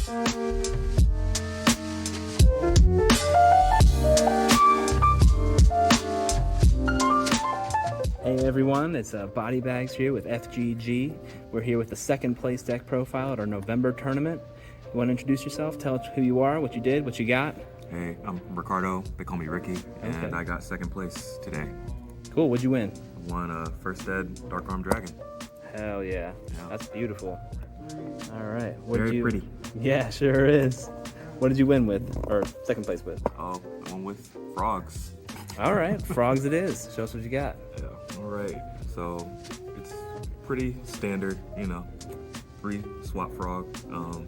Hey everyone, it's Body Bags here with FGG. We're here with the second place deck profile at our November tournament. You want to introduce yourself? Tell us who you are, what you did, what you got? Hey, I'm Ricardo. They call me Ricky, and Okay. I got second place today. Cool, what'd you win? I won First Ed Dark Arm Dragon. Hell yeah, that's beautiful. All right, what Very did you? pretty. Yeah, sure is. What did you win with, or second place with? I won with frogs. All right, frogs it is. Show us what you got. Yeah. All right. So it's pretty standard, 3 swap frog. Kind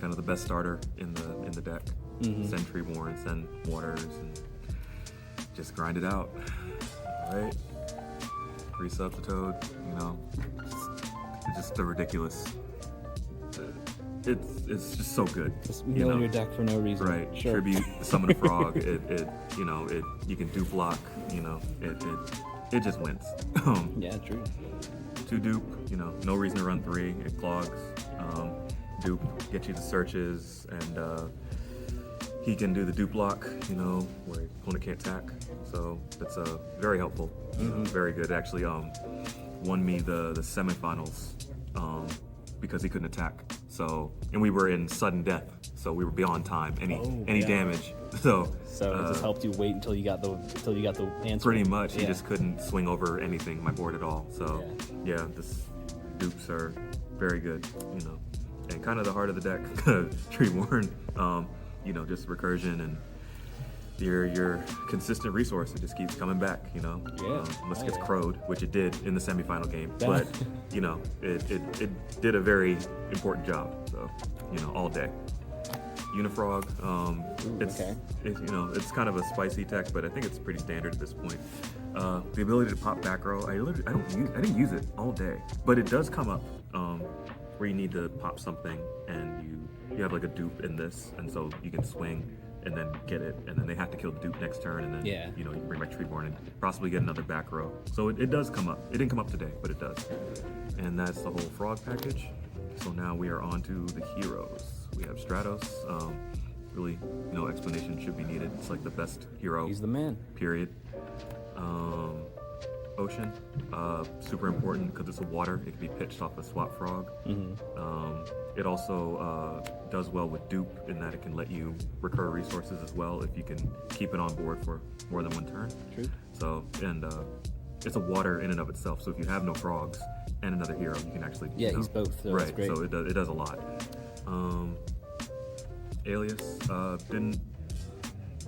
of the best starter in the deck. Send Treeborn, send waters, and just grind it out. All right. 3 subs to Toad. It's just a ridiculous. It's just so good. Just mill your deck for no reason. Right. Sure. Tribute, summon a frog. You can dupe lock. It just wins. Yeah, true. 2 dupe. No reason to run 3. It clogs. Dupe, get you the searches, and he can do the dupe lock. Where opponent can't attack. So that's very helpful. Very good. Actually, won me the semifinals because he couldn't attack. So, and we were in sudden death, so we were beyond time. Any damage. So it just helped you wait until you got the answer. Pretty much, he just couldn't swing over anything my board at all. So yeah, this dupes are very good. And kind of the heart of the deck, Treeborn. Just recursion and your consistent resource. It just keeps coming back. Unless it gets crowed, which it did in the semifinal game. But it did a very important job. So all day. Unifrog. It's kind of a spicy tech, but I think it's pretty standard at this point. The ability to pop back row. I didn't use it all day, but it does come up where you need to pop something and you have like a dupe in this, and so you can swing and then get it, and then they have to kill the dupe next turn, and then you bring back Treeborn and possibly get another back row. So it does come up. It didn't come up today, but it does. And that's the whole frog package. So now we are on to the heroes. We have Stratos. Really, no explanation should be needed. It's like the best hero. He's the man. Period. Ocean, super important because it's a water. It can be pitched off a swap frog. It also does well with dupe in that it can let you recur resources as well if you can keep it on board for more than 1 turn. True. So, and it's a water in and of itself. So if you have no frogs and another hero, you can actually he's both. So right. That's great. So it does a lot. Alias didn't.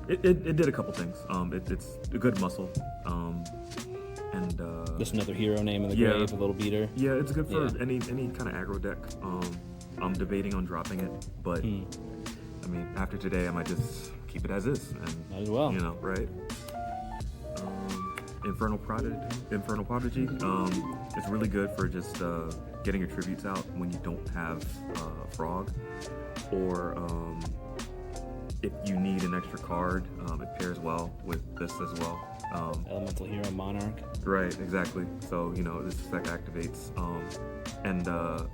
It did a couple things. It's a good muscle. And just another hero name in the grave, a little beater. Yeah, it's good for any kind of aggro deck. I'm debating on dropping it, but I mean, after today, I might just keep it as is. And, might as well. Right? Infernal Prodigy. It's really good for just getting your tributes out when you don't have a frog, or if you need an extra card, it pairs well with this as well. Elemental Hero Monarch. Right, exactly. So, this effect activates. And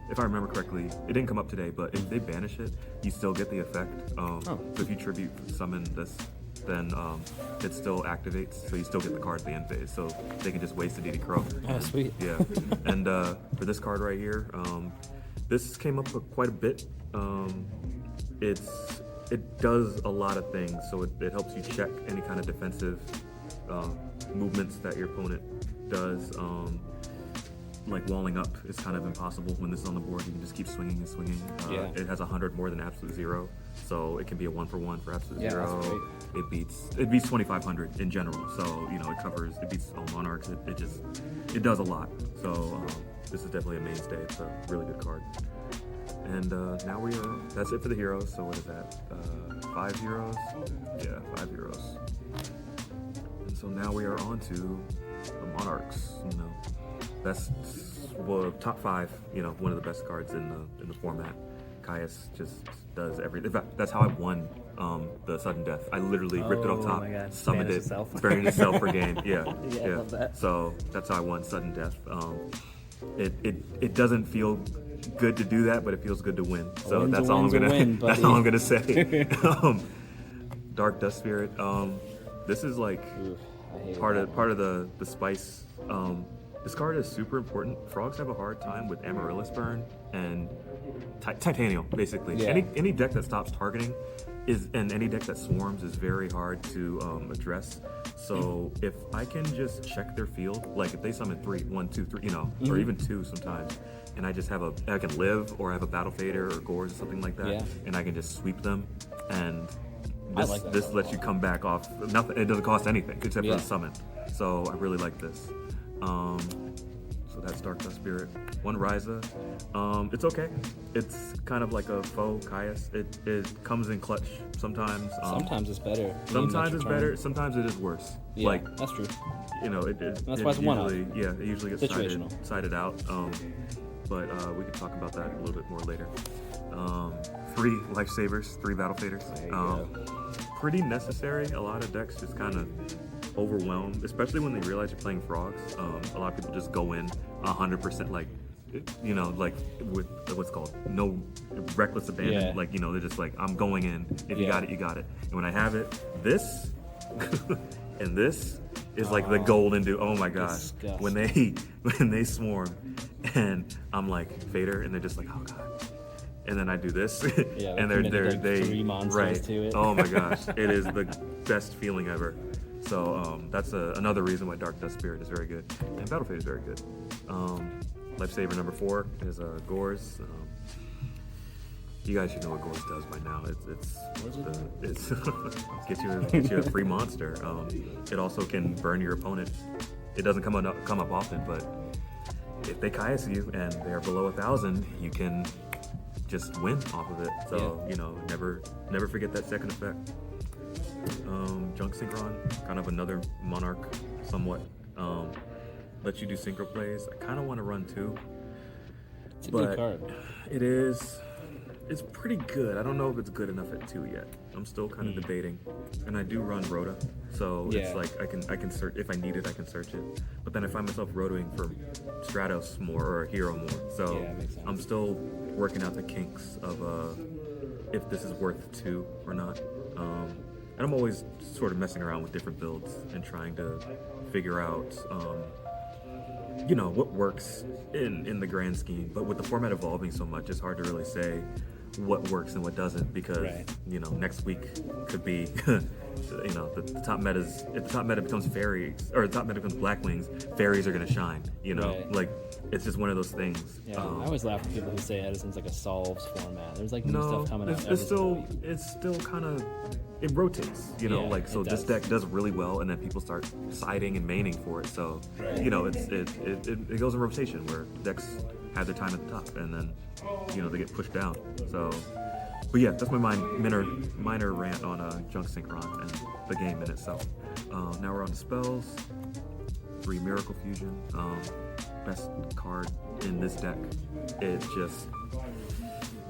if I remember correctly, it didn't come up today, but if they banish it, you still get the effect. So if you tribute summon this, then it still activates, so you still get the card at the end phase. So they can just waste a DD Crow. Oh, sweet. Yeah. And for this card right here, this came up quite a bit. It does a lot of things, so it helps you check any kind of defensive movements that your opponent does. Like walling up is kind of impossible when this is on the board. You can just keep swinging and swinging. It has 100 more than absolute 0, so it can be a 1-for-1 for absolute 0. That's great. It beats 2,500 in general. So it beats all monarchs. It does a lot. So this is definitely a mainstay. It's a really good card. And now that's it for the heroes. So what is that? 5 heroes? Yeah, 5 heroes. And so now we are on to the monarchs. Top 5. One of the best cards in the format. Caius just does everything. In fact, that's how I won the sudden death. I literally ripped it off top, summoned it, buried itself for game. Yeah. I love that. So that's how I won sudden death. It doesn't feel good to do that, but it feels good to win. So win's a that's all I'm win's a gonna win, that's buddy. all I'm gonna say. Dark Dust Spirit. This is like Oof, I hated part that of the spice. This card is super important. Frogs have a hard time with Amaryllis Burn and Titanium, basically. Yeah. Any deck that stops targeting and any deck that swarms is very hard to address. So if I can just check their field, like if they summon 1, 2, 3, or even 2 sometimes, and I just have I can live or I have a Battle Fader or Gores or something like that, Yeah. and I can just sweep them, and I like that this card. lets you come back off nothing. It doesn't cost anything except for Yeah. the summon. So I really like this. So that's Dark Dust Spirit. 1 Ryza. It's okay. It's kind of like a faux Caius. It comes in clutch sometimes. Sometimes it's better. Sometimes it's better. Sometimes it is worse. Yeah, Like, that's true. that's why it's one-off. it usually gets Situational. sided out. But we can talk about that a little bit more later. 3 Lifesavers, 3 Battle Faders. There you go. Pretty necessary. A lot of decks just kind of overwhelmed, especially when they realize you're playing frogs. A lot of people just go in 100%, like with what's called no reckless abandon. Yeah. Like they're just like, I'm going in. If you Yeah. got it, you got it. And when I have it, this and this is like the golden do. Oh my gosh, Disgusting. when they swarm, and I'm like Vader, and they're just like, oh god. And then I do this, Yeah, and they committed, like, 3 monsters right. to it. Oh my gosh, it is the best feeling ever. So that's another reason why Dark Dust Spirit is very good, and Battle Fate is very good. Lifesaver number 4 is Gores. You guys should know what Gores does by now. It's get you a free monster. It also can burn your opponent. It doesn't come up often, but if they Caius you and they are below 1,000, you can just win off of it. So never forget that second effect. Junk Synchron, kind of another Monarch, somewhat. Lets you do synchro plays. I kind of want to run 2. It's a good card. It is. It's pretty good. I don't know if it's good enough at 2 yet. I'm still kind of debating, and I do run Rhoda, so Yeah. it's like I can search if I need it. I can search it, but then I find myself rotoing for Stratos more or Hero more. So Yeah, makes sense. I'm still working out the kinks of if this is worth 2 or not. And I'm always sort of messing around with different builds and trying to figure out what works in the grand scheme. But with the format evolving so much, it's hard to really say what works and what doesn't, because Right. next week could be the top metas. If the top meta becomes fairies, or the top meta becomes black wings, fairies are gonna shine. Right. Like it's just one of those things. Yeah, I always laugh at people who say Edison's like a solves format. There's like new No, stuff coming out. it's every still single week. it's still kind of it rotates, Yeah, so it this does. deck does really well, and then people start siding and maining for it. So it goes in rotation where decks have their time at the top, and then they get pushed down. So, but yeah, that's my minor rant on Junk Synchron and the game in itself. Now we're on to spells. 3 Miracle Fusion, best card in this deck. It just.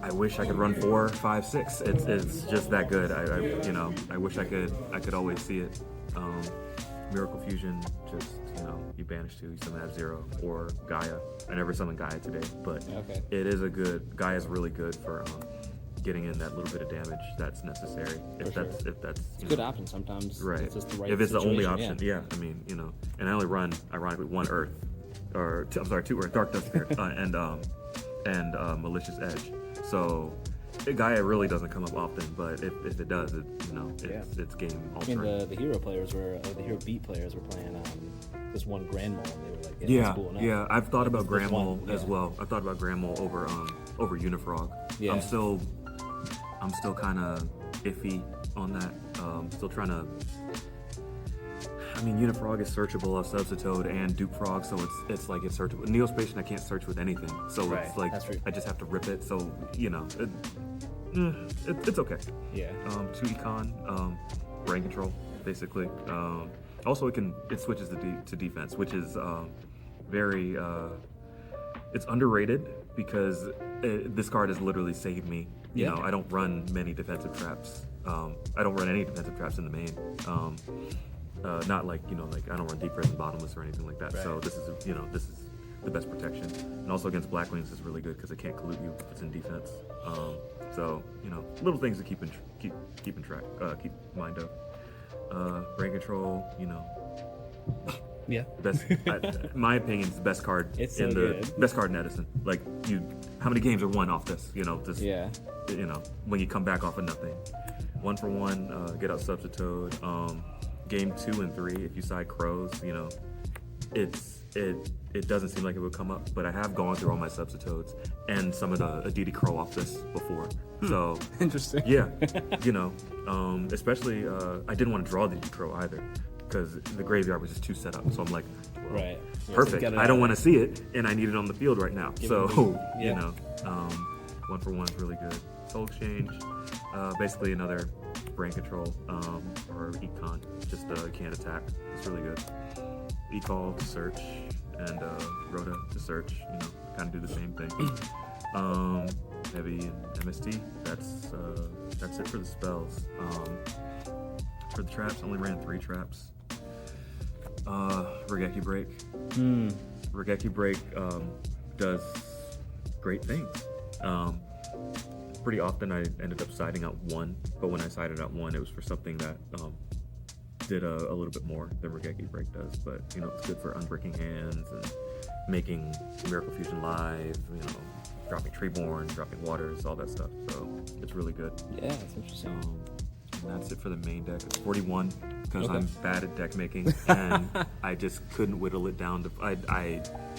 I wish I could run 4, 5, 6. It's just that good. I wish I could always see it. Miracle Fusion, just you banish 2, you summon have 0, or Gaia. I never summoned Gaia today, but Okay. it is Gaia's really good for getting in that little bit of damage that's necessary. If For that's It's a good option sometimes. right. It's just the right if it's the only situation, option, yeah. I mean, and I only run ironically 1 Earth, or 2 Earth, Dark Dust Spirit, and Malicious Edge. So Gaia really doesn't come up often, but if it does, it's game I mean, altering. the hero players the hero beat players were playing this one Grand Mole, and they were like, yeah, Yeah, that's cool enough. yeah. I've thought about This Grand Mole one, as yeah. well. I've thought about Grand Mole over Unifrog. Yeah. I'm still kind of iffy on that. Still trying to. I mean, Unifrog is searchable of Substitute and Duke Frog, so it's searchable. Neospatian I can't search with anything, so Right, it's like that's true. I just have to rip it. So it's okay. Yeah. 2 Econ, brain control, basically. Also, it switches to defense, which is very. It's underrated because this card has literally saved me. Yeah. I don't run many defensive traps. I don't run any defensive traps in the main. Not like I don't run deep red and bottomless or anything like that. Right. So this is the best protection. And also against Blackwings is really good because it can't collude you if it's in defense. So little things to keep in mind of. Brain control, Yeah. best. My opinion is the best card It's so in the good. best card in Edison. Like how many games are won off this? Yeah. When you come back off of nothing. 1 for 1, get out Substitute. Game 2 and 3, if you side Crows, it doesn't seem like it would come up, but I have gone through all my Substitutes and some of the Aditi Crow off this before. So Interesting. yeah, especially I didn't want to draw the Aditi Crow either because the graveyard was just too set up. So I'm like, well, Right. Yeah, so perfect. get it I out don't there. want to see it, and I need it on the field right now. Give So it a beat. Yeah. 1 for 1 is really good. Soul Exchange, basically another brain control or econ, just can't attack. It's really good. E-call to search and Rhoda to search. Kind of do the same thing. Heavy and MST. That's it for the spells. For the traps, I only ran 3 traps. Regeki Break. Regeki Break does great things. Pretty often I ended up siding out 1, but when I sided out 1, it was for something that did a little bit more than Regeki Break does. But it's good for unbreaking hands and making Miracle Fusion live. Dropping Treeborn, dropping Waters, all that stuff. So it's really good. Yeah, that's interesting. And that's it for the main deck. It's 41 because Okay. I'm bad at deck making and I just couldn't whittle it down. I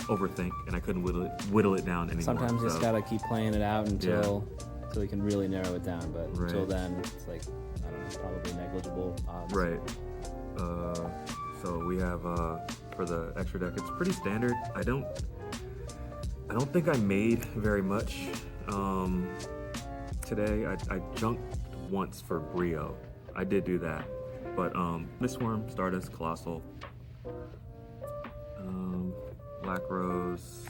overthink and I couldn't whittle it down anymore. Sometimes you just So, gotta keep playing it out until you can really narrow it down. But Right. until then, it's like, I don't know, probably negligible odds. Right. So we have for the extra deck, it's pretty standard. I don't think I made very much today. I junked once for Brio. I did do that, but Mistworm, Stardust, Colossal, Black Rose.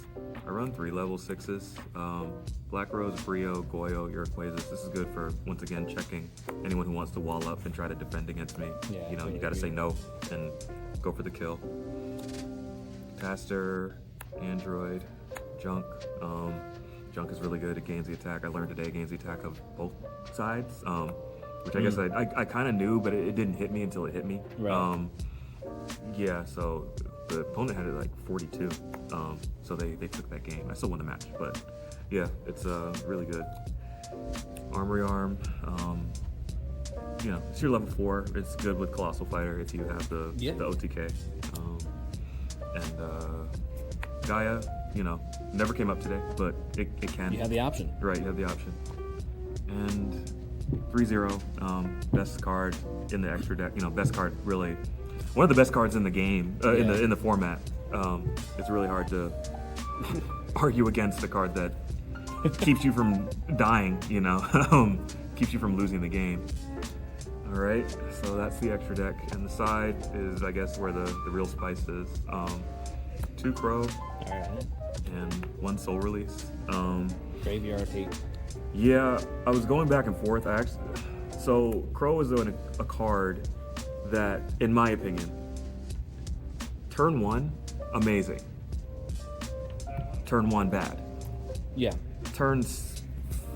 I run 3 level 6s. Black Rose, Brio, Goyo, Iroquoises. This is good for, once again, checking anyone who wants to wall up and try to defend against me. Yeah, you totally gotta say agree. no and go for the kill. Taster, Android, Junk. Junk is really good. It gains the attack. I learned today it gains the attack of both sides, which I guess I kind of knew, but it didn't hit me until it hit me. Right. Yeah, so the opponent had it like 42, so they took that game. I still won the match, but yeah, it's really good. Armory Arm, it's your level 4. It's good with Colossal Fighter if you have the OTK. And Gaia, never came up today, but it can. You have the option. Right, you have the option. And 3-0, best card in the extra deck. Best card, really. One of the best cards in the game, in the format. It's really hard to argue against a card that keeps you from dying, keeps you from losing the game. All right, so that's the extra deck. And the side is, I guess, where the real spice is. 2 Crow All right. and 1 Soul Release. Graveyard hate. Yeah, I was going back and forth. So Crow is a card that, in my opinion, turn 1, amazing. Turn 1, bad. Yeah. Turns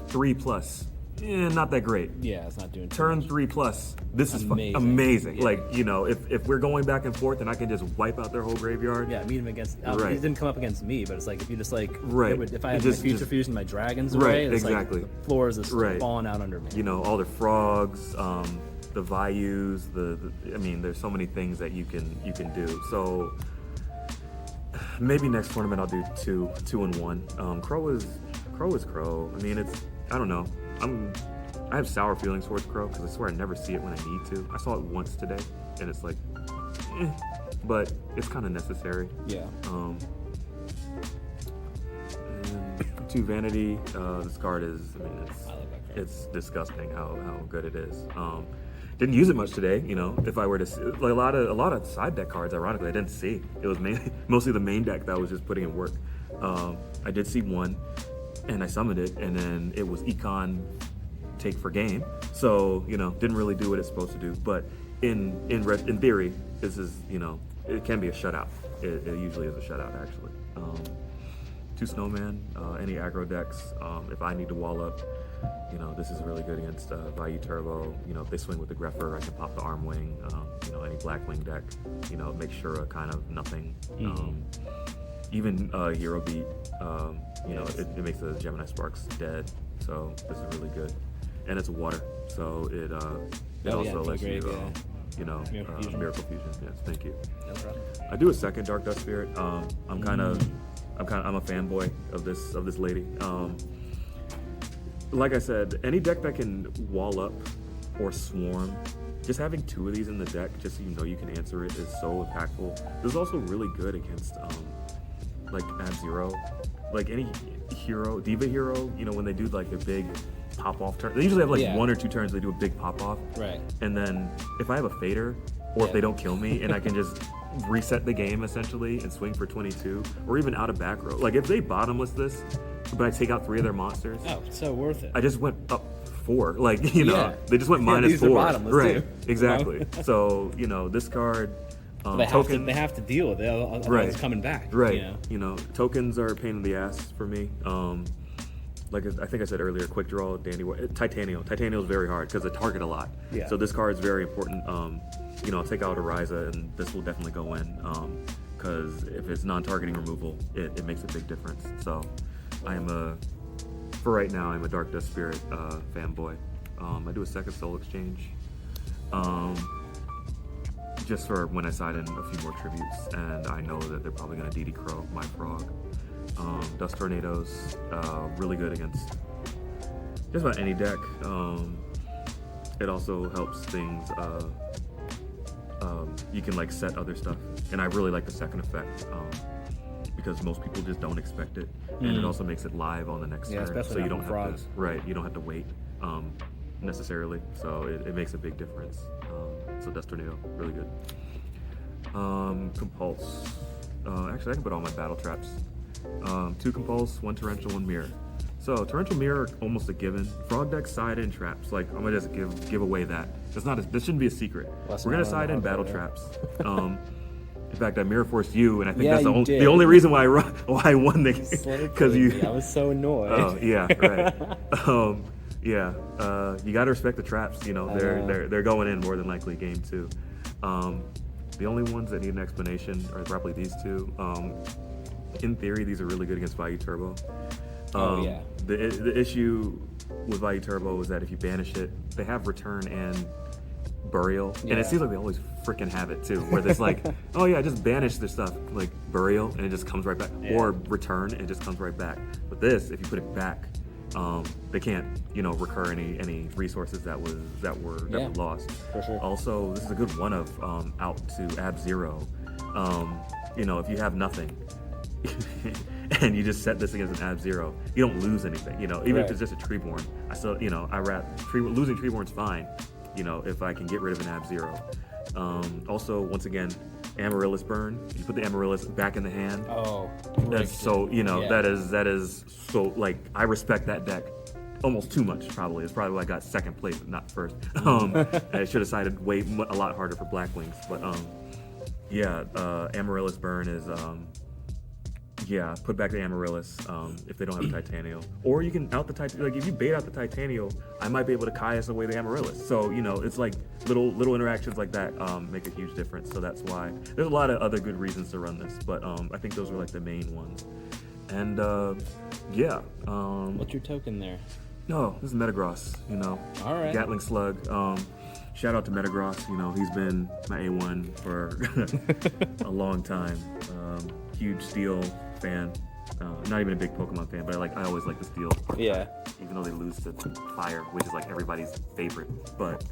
3 plus, not that great. Yeah, it's not doing too Turn much. 3 plus, this is Amazing. amazing. Yeah. Like, if we're going back and forth and I can just wipe out their whole graveyard. Yeah, meet him against. Right. He didn't come up against me, but it's like if you just like. Right. If I had Just- my Future just- Fusion, my dragons Right, away, it's exactly. like the floor is just Right. falling out under me. All their frogs, the Vayus, there's so many things that you can do. So maybe next tournament I'll do 2 and 1. Crow is Crow. I don't know. I have sour feelings towards Crow because I swear I never see it when I need to. I saw it once today, and it's like, but it's kind of necessary. Yeah. And 2 Vanity. This card is, I like that card. it's disgusting how good it is. Didn't use it much today. If I were to see, like a lot of side deck cards, ironically, I didn't see. It was mostly the main deck that was just putting in work. I did see 1, and I summoned it, and then it was Econ take for game. So didn't really do what it's supposed to do. But in theory, this is it can be a shutout. It usually is a shutout actually. 2 snowman, any aggro decks. If I need to wall up, this is really good against Vayu Turbo. If they swing with the Greffer, I can pop the Arm Wing. Any Black Wing deck, make sure a kind of nothing. Even Hero Beat, it makes the Gemini Sparks dead. So this is really good. And it's water, so it also lets you, Miracle Fusion. Yes, thank you. No problem. I do a second Dark Dust Spirit. I'm a fanboy of this lady. Like I said, any deck that can wall up or swarm, just having 2 of these in the deck, just so you can answer it, is so impactful. This is also really good against like Ab-Zero, like any hero, Diva hero. When they do like the big pop off turn, they usually have like 1 or 2 turns. They do a big pop off, right? And then if I have a fader, or if they don't kill me, and I can just reset the game essentially and swing for 22, or even out of back row. Like if they bottomless this, but I take out 3 of their monsters. Oh, it's so worth it. I just went up 4. Like, they just went minus these 4. Are bottomless right. Too. Exactly. So, this card, they token. have to deal with it, otherwise right. it's coming back. Right. Tokens are a pain in the ass for me. Like I think I said earlier, quick draw, Titanial. Titanial is very hard because they target a lot. Yeah. So this card is very important. I'll take out Ariza, and this will definitely go in. Because if it's non-targeting removal, it makes a big difference. So for right now, I'm a Dark Dust Spirit fanboy. I do a second Soul Exchange. Just for when I side in a few more tributes, and I know that they're probably going to DD Crow my Frog. Dust Tornadoes, really good against just about any deck. It also helps things, you can like set other stuff, and I really like the second effect, because most people just don't expect it, and it also makes it live on the next turn, especially so you don't not have frogs. you don't have to wait necessarily, so it makes a big difference. So Dust Tornado, really good. Compulse, actually I can put all my battle traps. 2 Compulse, 1 Torrential, 1 Mirror. So Torrential Mirror are almost a given. Frog deck side in traps. Like I'm gonna just give away that. This shouldn't be a secret. We're gonna side in battle traps. In fact, I mirror forced you, and I think that's the only reason why I won the game, because you. I was so annoyed. Oh yeah, right. You gotta respect the traps. They're going in more than likely game 2. The only ones that need an explanation are probably these 2. In theory, these are really good against Vayu Turbo. The issue with Vayu Turbo is that if you banish it, they have return and burial, and it seems like they always freaking have it too, where there's like, oh yeah, just banish their stuff, like burial, and it just comes right back, or return, and it just comes right back. But this, if you put it back, they can't, recur any resources that were lost. For sure. Also, this is a good one of out to Ab-Zero. If you have nothing. And you just set this against an Ab-Zero, you don't lose anything, even if it's just a Treeborn. I still, losing Treeborn's fine, if I can get rid of an Ab-Zero. Also, once again, Amaryllis Burn. You put the Amaryllis back in the hand. Oh, that's so, that is so, like, I respect that deck almost too much, probably. It's probably why I got second place, not first. I should have sided a lot harder for Black Wings, but Amaryllis Burn is put back the Amaryllis if they don't have a Titanial. Or you can out the Titanial. Like if you bait out the Titanial, I might be able to Caius away the Amaryllis. So it's like little interactions like that make a huge difference. So that's why there's a lot of other good reasons to run this, but I think those were like the main ones. And what's your token there? No, this is Metagross. All right. Gatling Slug. Shout out to Metagross. He's been my A1 for a long time. Huge Steel fan. Not even a big Pokemon fan, but I always like the Steel. Yeah. Even though they lose to Fire, which is like everybody's favorite. But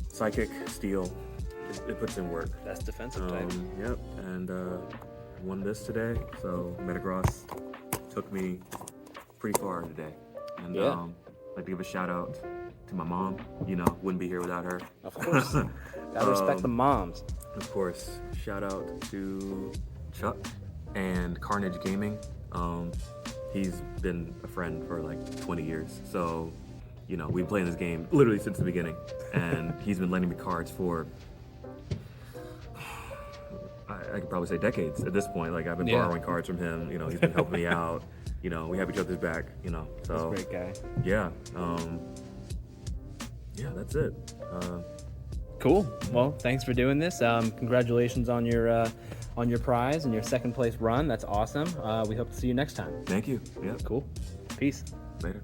Psychic, Steel, it puts in work. That's defensive type. Yep. And won this today. So Metagross took me pretty far today. And I'd like to give a shout out to my mom. Wouldn't be here without her. Of course. Gotta respect the moms. Of course. Shout out to Chuck and Carnage Gaming. He's been a friend for like 20 years. So, we've been playing this game literally since the beginning. And he's been lending me cards for, I could probably say decades at this point. Like I've been Yeah. borrowing cards from him. You know, he's been helping me out. You know, we have each other's back. You know, so He's a great guy. yeah, yeah, that's it. Cool. Well, thanks for doing this. Congratulations on your prize and your second place run. That's awesome. We hope to see you next time. Thank you. Yeah, Cool. Peace. later.